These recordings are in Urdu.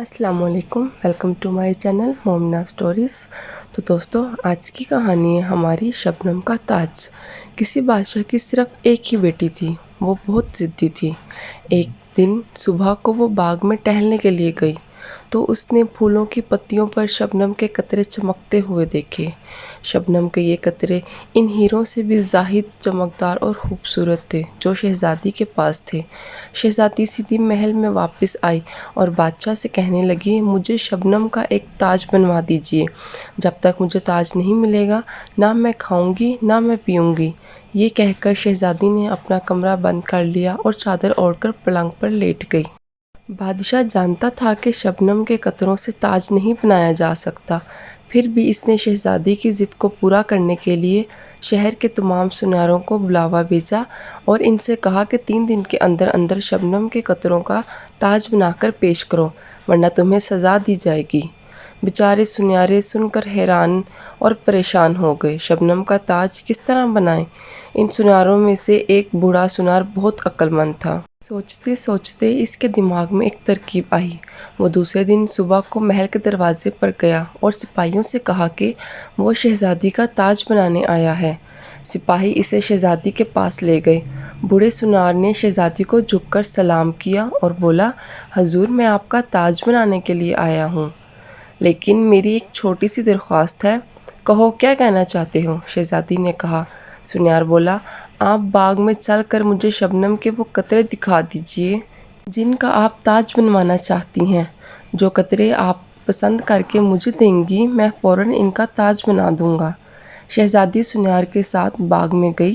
السلام علیکم، welcome to my channel Momina stories. تو دوستو، آج کی کہانی ہے ہماری شبنم کا تاج۔ کسی بادشاہ کی صرف ایک ہی بیٹی تھی، وہ بہت ضدی تھی۔ ایک دن صبح کو وہ باغ میں ٹہلنے کے لیے گئی تو اس نے پھولوں کی پتیوں پر شبنم کے قطرے چمکتے ہوئے دیکھے۔ شبنم کے یہ قطرے ان ہیروں سے بھی زاہد، چمکدار اور خوبصورت تھے جو شہزادی کے پاس تھے۔ شہزادی سیدھی محل میں واپس آئی اور بادشاہ سے کہنے لگی، مجھے شبنم کا ایک تاج بنوا دیجیے۔ جب تک مجھے تاج نہیں ملے گا، نہ میں کھاؤں گی نہ میں پیوں گی۔ یہ کہہ کر شہزادی نے اپنا کمرہ بند کر لیا اور چادر اوڑھ کر پلنگ پر لیٹ گئی۔ بادشاہ جانتا تھا کہ شبنم کے قطروں سے تاج نہیں بنایا جا سکتا، پھر بھی اس نے شہزادی کی ضد کو پورا کرنے کے لیے شہر کے تمام سناروں کو بلاوا بھیجا اور ان سے کہا کہ 3 دن کے اندر اندر شبنم کے قطروں کا تاج بنا کر پیش کرو، ورنہ تمہیں سزا دی جائے گی۔ بیچارے سنارے سن کر حیران اور پریشان ہو گئے۔ شبنم کا تاج کس طرح بنائیں؟ ان سناروں میں سے ایک بوڑھا سنار بہت عقل مند تھا۔ سوچتے سوچتے اس کے دماغ میں ایک ترکیب آئی۔ وہ دوسرے دن صبح کو محل کے دروازے پر گیا اور سپاہیوں سے کہا کہ وہ شہزادی کا تاج بنانے آیا ہے۔ سپاہی اسے شہزادی کے پاس لے گئے۔ بوڑھے سنار نے شہزادی کو جھک کر سلام کیا اور بولا، حضور، میں آپ کا تاج بنانے کے لیے آیا ہوں، لیکن میری ایک چھوٹی سی درخواست ہے۔ کہو، کیا کہنا چاہتے ہو؟ شہزادی نے کہا۔ سنار بولا، آپ باغ میں چل کر مجھے شبنم کے وہ قطرے دکھا دیجیے جن کا آپ تاج بنوانا چاہتی ہیں۔ جو قطرے آپ پسند کر کے مجھے دیں گی، میں فوراً ان کا تاج بنا دوں گا۔ شہزادی سنار کے ساتھ باغ میں گئی۔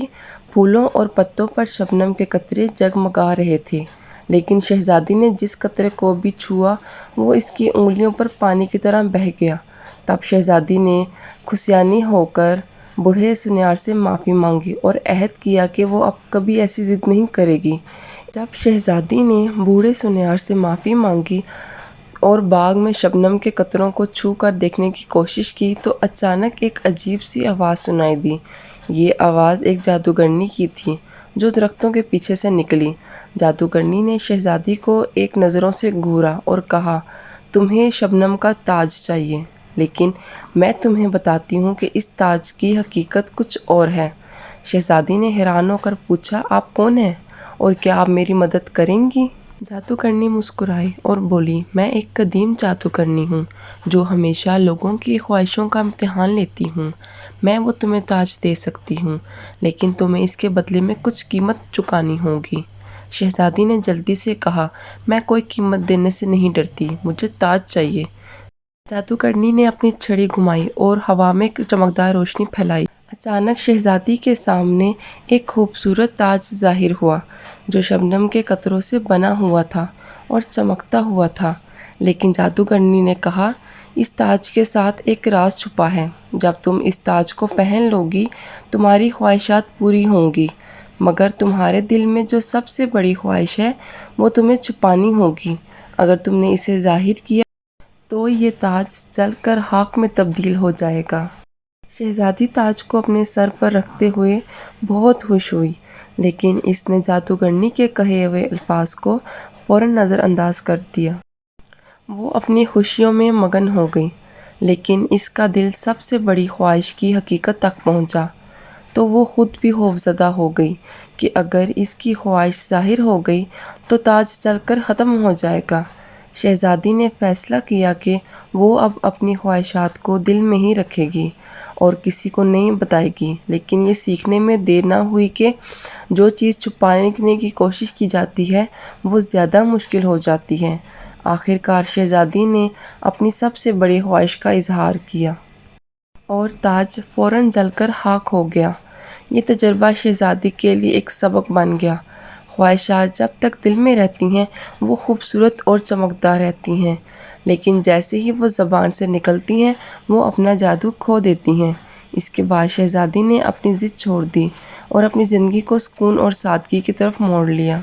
پھولوں اور پتوں پر شبنم کے قطرے جگمگا رہے تھے، لیکن شہزادی نے جس قطرے کو بھی چھوا وہ اس کی انگلیوں پر پانی کی طرح بہہ گیا۔ تب شہزادی نے خوشیانی ہو کر بوڑھے سنار سے معافی مانگی اور عہد کیا کہ وہ اب کبھی ایسی ضد نہیں کرے گی۔ جب شہزادی نے بوڑھے سنار سے معافی مانگی اور باغ میں شبنم کے قطروں کو چھو کر دیکھنے کی کوشش کی تو اچانک ایک عجیب سی آواز سنائی دی۔ یہ آواز ایک جادوگرنی کی تھی جو درختوں کے پیچھے سے نکلی۔ جادوگرنی نے شہزادی کو ایک نظروں سے گھورا اور کہا، تمہیں شبنم کا تاج چاہیے، لیکن میں تمہیں بتاتی ہوں کہ اس تاج کی حقیقت کچھ اور ہے۔ شہزادی نے حیران ہو کر پوچھا، آپ کون ہیں اور کیا آپ میری مدد کریں گی؟ جادوگرنی مسکرائی اور بولی، میں ایک قدیم جادوگرنی ہوں جو ہمیشہ لوگوں کی خواہشوں کا امتحان لیتی ہوں۔ میں وہ تمہیں تاج دے سکتی ہوں، لیکن تمہیں اس کے بدلے میں کچھ قیمت چکانی ہوگی۔ شہزادی نے جلدی سے کہا، میں کوئی قیمت دینے سے نہیں ڈرتی، مجھے تاج چاہیے۔ جادوگرنی نے اپنی چھڑی گھمائی اور ہوا میں چمکدار روشنی پھیلائی۔ اچانک شہزادی کے سامنے ایک خوبصورت تاج ظاہر ہوا جو شبنم کے قطروں سے بنا ہوا تھا اور چمکتا ہوا تھا، لیکن جادوگرنی نے کہا، اس تاج کے ساتھ ایک راز چھپا ہے۔ جب تم اس تاج کو پہن لو گی، تمہاری خواہشات پوری ہوں گی، مگر تمہارے دل میں جو سب سے بڑی خواہش ہے وہ تمہیں چھپانی ہوگی۔ اگر تم نے اسے ظاہر کیا تو یہ تاج جل کر خاک میں تبدیل ہو جائے گا۔ شہزادی تاج کو اپنے سر پر رکھتے ہوئے بہت خوش ہوئی، لیکن اس نے جادوگرنی کے کہے ہوئے الفاظ کو فوراً نظر انداز کر دیا۔ وہ اپنی خوشیوں میں مگن ہو گئی، لیکن اس کا دل سب سے بڑی خواہش کی حقیقت تک پہنچا تو وہ خود بھی خوفزدہ ہو گئی کہ اگر اس کی خواہش ظاہر ہو گئی تو تاج جل کر ختم ہو جائے گا۔ شہزادی نے فیصلہ کیا کہ وہ اب اپنی خواہشات کو دل میں ہی رکھے گی اور کسی کو نہیں بتائے گی، لیکن یہ سیکھنے میں دیر نہ ہوئی کہ جو چیز چھپانے کی کوشش کی جاتی ہے وہ زیادہ مشکل ہو جاتی ہے۔ آخر کار شہزادی نے اپنی سب سے بڑی خواہش کا اظہار کیا اور تاج فوراً جل کر خاک ہو گیا۔ یہ تجربہ شہزادی کے لیے ایک سبق بن گیا۔ خواہشات جب تک دل میں رہتی ہیں وہ خوبصورت اور چمکدار رہتی ہیں، لیکن جیسے ہی وہ زبان سے نکلتی ہیں وہ اپنا جادو کھو دیتی ہیں۔ اس کے بعد شہزادی نے اپنی ضد چھوڑ دی اور اپنی زندگی کو سکون اور سادگی کی طرف موڑ لیا۔